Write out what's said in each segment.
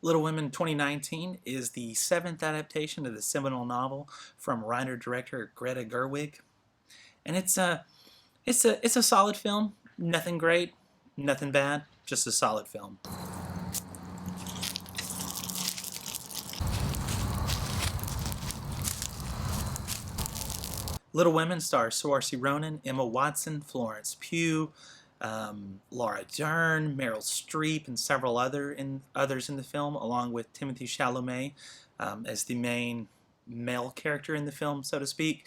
Little Women 2019 is the seventh adaptation of the seminal novel from writer-director Greta Gerwig, and it's a solid film. Nothing great, nothing bad, just a solid film. Little Women stars Saoirse Ronan, Emma Watson, Florence Pugh, Laura Dern, Meryl Streep, and several others in the film, along with Timothee Chalamet as the main male character in the film, so to speak.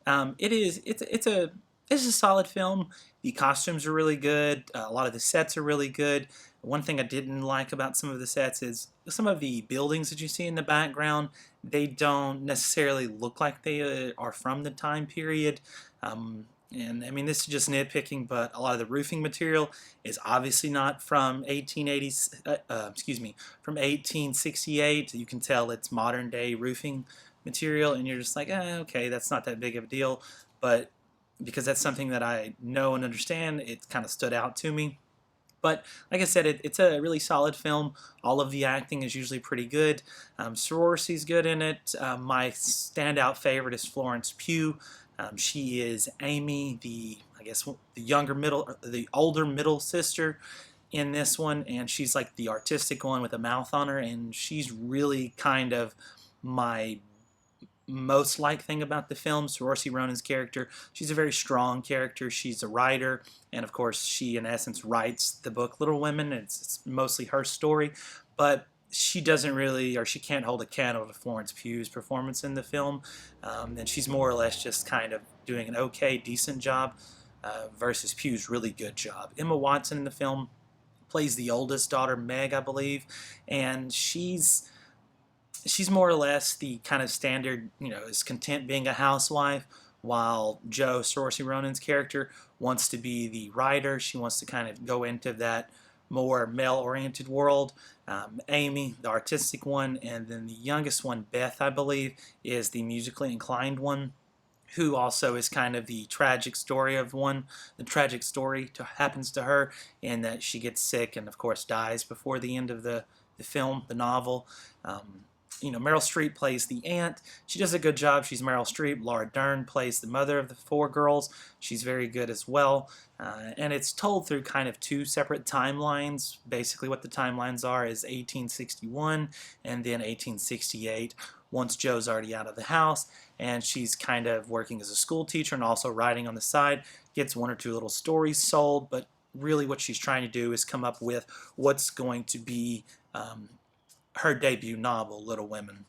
It's a solid film. The costumes are really good. A lot of the sets are really good. One thing I didn't like about some of the sets is some of the buildings that you see in the background. They don't necessarily look like they are from the time period. And I mean, this is just nitpicking, but a lot of the roofing material is obviously not from 1880s. From 1868. You can tell it's modern day roofing material, and you're just like, okay, that's not that big of a deal. But because that's something that I know and understand, it kind of stood out to me. But like I said, it's a really solid film. All of the acting is usually pretty good. Sorority's good in it. My standout favorite is Florence Pugh. She is Amy, the older middle sister in this one, and she's like the artistic one with a mouth on her, and she's really kind of my most liked thing about the film. Saoirse Ronan's character, she's a very strong character. She's a writer, and of course, she in essence writes the book Little Women. It's mostly her story, but she doesn't really, or she can't hold a candle to Florence Pugh's performance in the film, and she's more or less just kind of doing an okay, decent job versus Pugh's really good job. Emma Watson in the film plays the oldest daughter, Meg, I believe, and she's more or less the kind of standard, is content being a housewife, while Jo, Saoirse Ronan's character, wants to be the writer. She wants to kind of go into that more male-oriented world. Amy, the artistic one, and then the youngest one, Beth, I believe, is the musically inclined one, who also is kind of the tragic story of one. The tragic story happens to her in that she gets sick and, of course, dies before the end of the film, the novel. Meryl Streep plays the aunt. She does a good job. She's Meryl Streep. Laura Dern plays the mother of the four girls. She's very good as well. And it's told through kind of two separate timelines. Basically, what the timelines are is 1861 and then 1868. Once Jo's already out of the house, and she's kind of working as a school teacher and also writing on the side, gets one or two little stories sold, but really what she's trying to do is come up with what's going to be her debut novel, Little Women.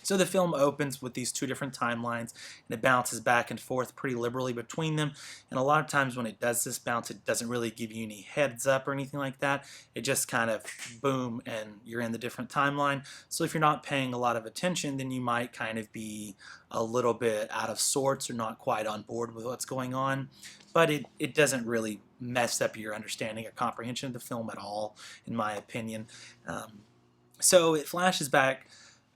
So the film opens with these two different timelines, and it bounces back and forth pretty liberally between them. And a lot of times when it does this bounce, it doesn't really give you any heads up or anything like that. It just kind of boom, and you're in the different timeline. So if you're not paying a lot of attention, then you might kind of be a little bit out of sorts or not quite on board with what's going on. But it doesn't really mess up your understanding or comprehension of the film at all, in my opinion. So it flashes back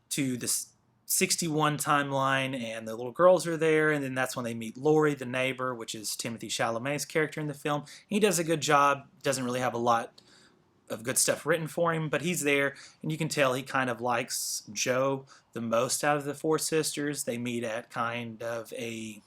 to this 61 timeline, and the little girls are there, and then that's when they meet Laurie, the neighbor, which is Timothée Chalamet's character in the film. He does a good job, doesn't really have a lot of good stuff written for him, but he's there, and you can tell he kind of likes Jo the most out of the four sisters. They meet at kind of a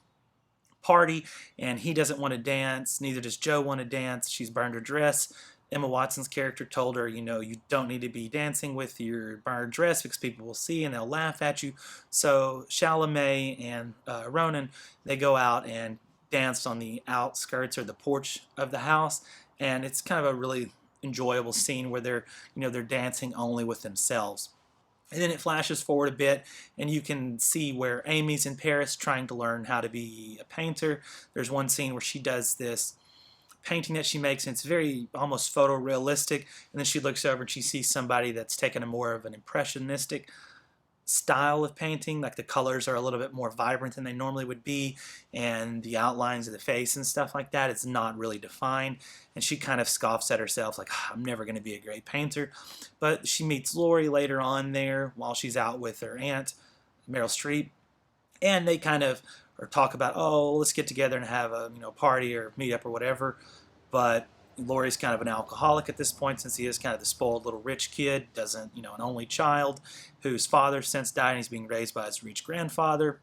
party, and he doesn't want to dance, neither does Jo want to dance. She's burned her dress. Emma Watson's character told her, you don't need to be dancing with your burned dress because people will see and they'll laugh at you. So Chalamet and Ronan, they go out and dance on the outskirts or the porch of the house, and it's kind of a really enjoyable scene where they're dancing only with themselves. And then it flashes forward a bit, and you can see where Amy's in Paris trying to learn how to be a painter. There's one scene where she does this painting that she makes, and it's very almost photorealistic, and then she looks over and she sees somebody that's taken a more of an impressionistic style of painting, like the colors are a little bit more vibrant than they normally would be, and the outlines of the face and stuff like that, it's not really defined, and she kind of scoffs at herself like, I'm never going to be a great painter. But she meets Laurie later on there while she's out with her aunt, Meryl Streep, and they kind of or talk about, oh, let's get together and have a party or meet up or whatever. But Laurie's kind of an alcoholic at this point, since he is kind of the spoiled little rich kid, doesn't, an only child whose father since died, and he's being raised by his rich grandfather.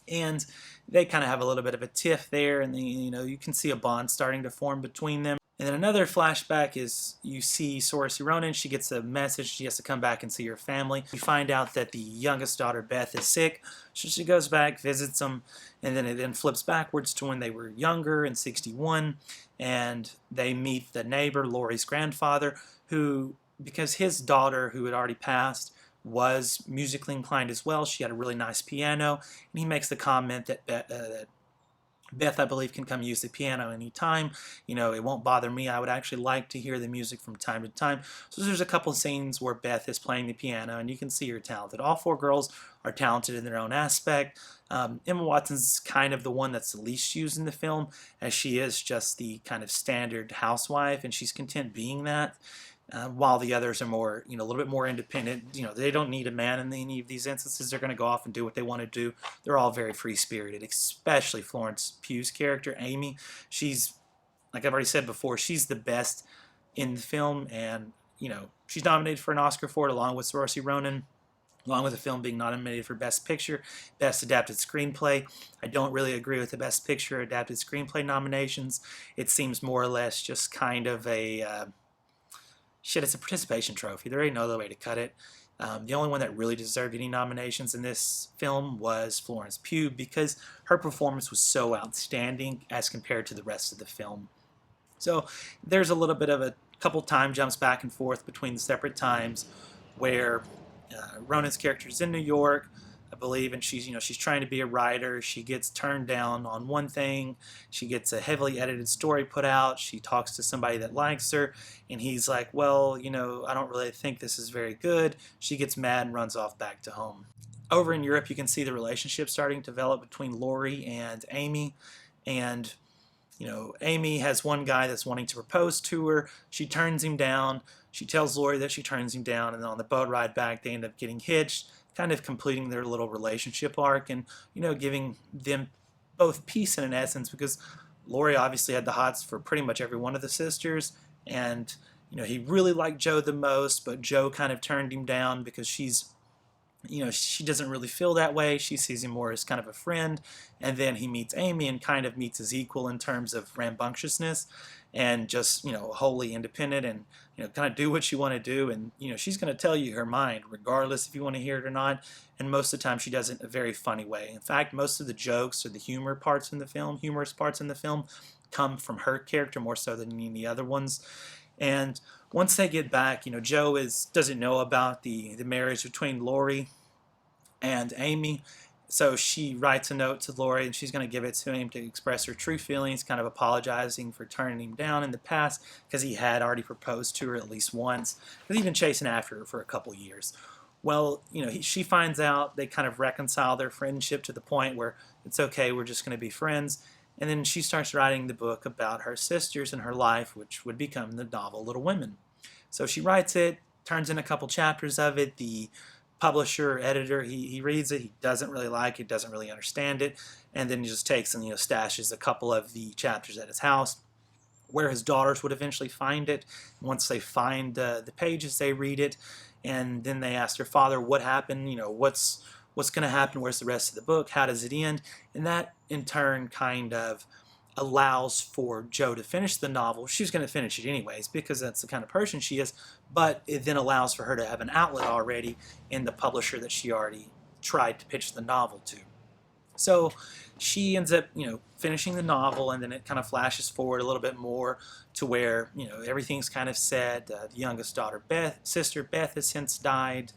And they kind of have a little bit of a tiff there, and then, you can see a bond starting to form between them. And then another flashback is you see Saoirse Ronan. She gets a message. She has to come back and see her family. We find out that the youngest daughter, Beth, is sick. So she goes back, visits them, and then it then flips backwards to when they were younger in 61. And they meet the neighbor, Laurie's grandfather, who, because his daughter, who had already passed, was musically inclined as well. She had a really nice piano. And he makes the comment that Beth, I believe, can come use the piano anytime. It won't bother me. I would actually like to hear the music from time to time. So there's a couple scenes where Beth is playing the piano, and you can see her talented. All four girls are talented in their own aspect. Emma Watson's kind of the one that's the least used in the film, as she is just the kind of standard housewife, and she's content being that. While the others are more, a little bit more independent. They don't need a man in any of these instances. They're going to go off and do what they want to do. They're all very free-spirited, especially Florence Pugh's character, Amy. She's, like I've already said before, she's the best in the film, and, she's nominated for an Oscar for it, along with Saoirse Ronan, along with the film being nominated for Best Picture, Best Adapted Screenplay. I don't really agree with the Best Picture Adapted Screenplay nominations. It seems more or less just kind of a... it's a participation trophy. There ain't no other way to cut it. The only one that really deserved any nominations in this film was Florence Pugh, because her performance was so outstanding as compared to the rest of the film. So there's a little bit of a couple time jumps back and forth between the separate times where Ronan's character is in New York, I believe, and she's trying to be a writer. She gets turned down on one thing. She gets a heavily edited story put out. She talks to somebody that likes her, and he's like, well, I don't really think this is very good. She gets mad and runs off back to home. Over in Europe, you can see the relationship starting to develop between Laurie and Amy, and Amy has one guy that's wanting to propose to her. She turns him down. She tells Laurie that she turns him down, and then on the boat ride back, they end up getting hitched, kind of completing their little relationship arc, and giving them both peace in an essence, because Laurie obviously had the hots for pretty much every one of the sisters, and he really liked Jo the most, but Jo kind of turned him down because she doesn't really feel that way. She sees him more as kind of a friend. And then he meets Amy and kind of meets his equal in terms of rambunctiousness and just, wholly independent, and, kind of do what you want to do. And, she's going to tell you her mind, regardless if you want to hear it or not. And most of the time she does it in a very funny way. In fact, most of the jokes or the humorous parts in the film, come from her character more so than any other ones. And once they get back, Jo doesn't know about the marriage between Laurie and Amy, so she writes a note to Laurie, and she's going to give it to him to express her true feelings, kind of apologizing for turning him down in the past, because he had already proposed to her at least once, because he'd been chasing after her for a couple years. Well, she finds out. They kind of reconcile their friendship to the point where it's okay, we're just going to be friends. And then she starts writing the book about her sisters and her life, which would become the novel Little Women. So she writes it, turns in a couple chapters of it. The publisher, editor, he reads it. He doesn't really like it, doesn't really understand it. And then he just takes and stashes a couple of the chapters at his house, where his daughters would eventually find it. Once they find the pages, they read it. And then they ask their father, what happened? What's going to happen? Where's the rest of the book? How does it end? And that, in turn, kind of allows for Jo to finish the novel. She's going to finish it anyways, because that's the kind of person she is, but it then allows for her to have an outlet already in the publisher that she already tried to pitch the novel to. So she ends up, finishing the novel, and then it kind of flashes forward a little bit more to where, everything's kind of said. The youngest daughter, sister Beth, has since died,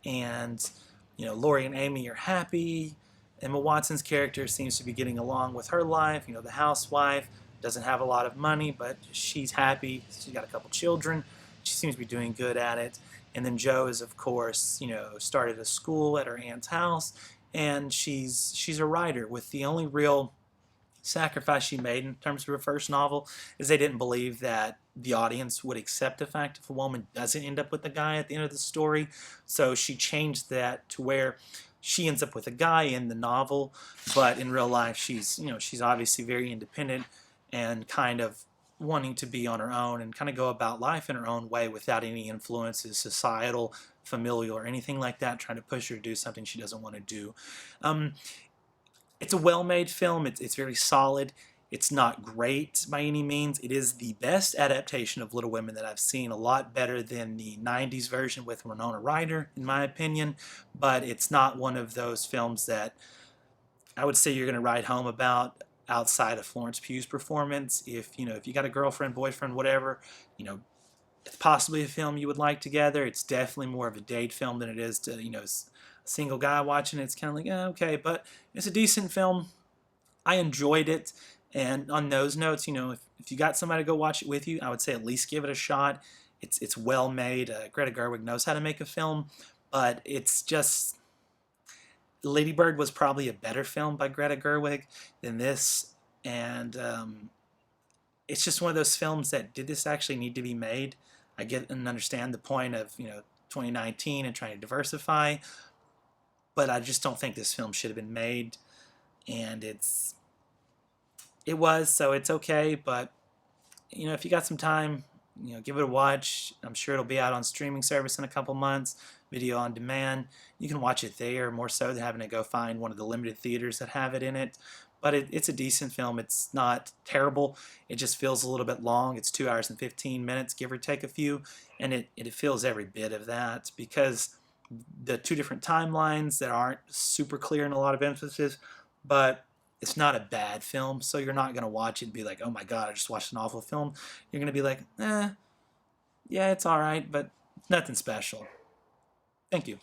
and Laurie and Amy are happy. Emma Watson's character seems to be getting along with her life. The housewife doesn't have a lot of money, but she's happy. She's got a couple children. She seems to be doing good at it. And then Jo is, of course, started a school at her aunt's house, and she's a writer. With the only real sacrifice she made in terms of her first novel is they didn't believe that the audience would accept the fact if a woman doesn't end up with a guy at the end of the story. So she changed that to where she ends up with a guy in the novel, but in real life she's obviously very independent and kind of wanting to be on her own and kind of go about life in her own way without any influences, societal, familial, or anything like that, trying to push her to do something she doesn't want to do. Um, it's a well-made film. It's very solid. It's not great by any means. It is the best adaptation of Little Women that I've seen, a lot better than the 90s version with Winona Ryder, in my opinion, but it's not one of those films that I would say you're going to ride home about outside of Florence Pugh's performance. If you got a girlfriend, boyfriend, whatever, you know, it's possibly a film you would like together. It's definitely more of a date film than it is to, a single guy watching it. It's kind of like, okay, but it's a decent film. I enjoyed it. And on those notes, if you got somebody to go watch it with you, I would say at least give it a shot. It's well made. Greta Gerwig knows how to make a film, but it's just Lady Bird was probably a better film by Greta Gerwig than this, and it's just one of those films that, did this actually need to be made? I get and understand the point of 2019 and trying to diversify, but I just don't think this film should have been made, and it was, so it's okay. But if you got some time, give it a watch. I'm sure it'll be out on streaming service in a couple months, video on demand. You can watch it there, more so than having to go find one of the limited theaters that have it in it. But it's a decent film. It's not terrible. It just feels a little bit long. It's 2 hours and 15 minutes, give or take a few, and it feels every bit of that, because the two different timelines that aren't super clear in a lot of instances, but it's not a bad film, so you're not going to watch it and be like, oh my god, I just watched an awful film. You're going to be like, yeah, it's alright, but nothing special. Thank you.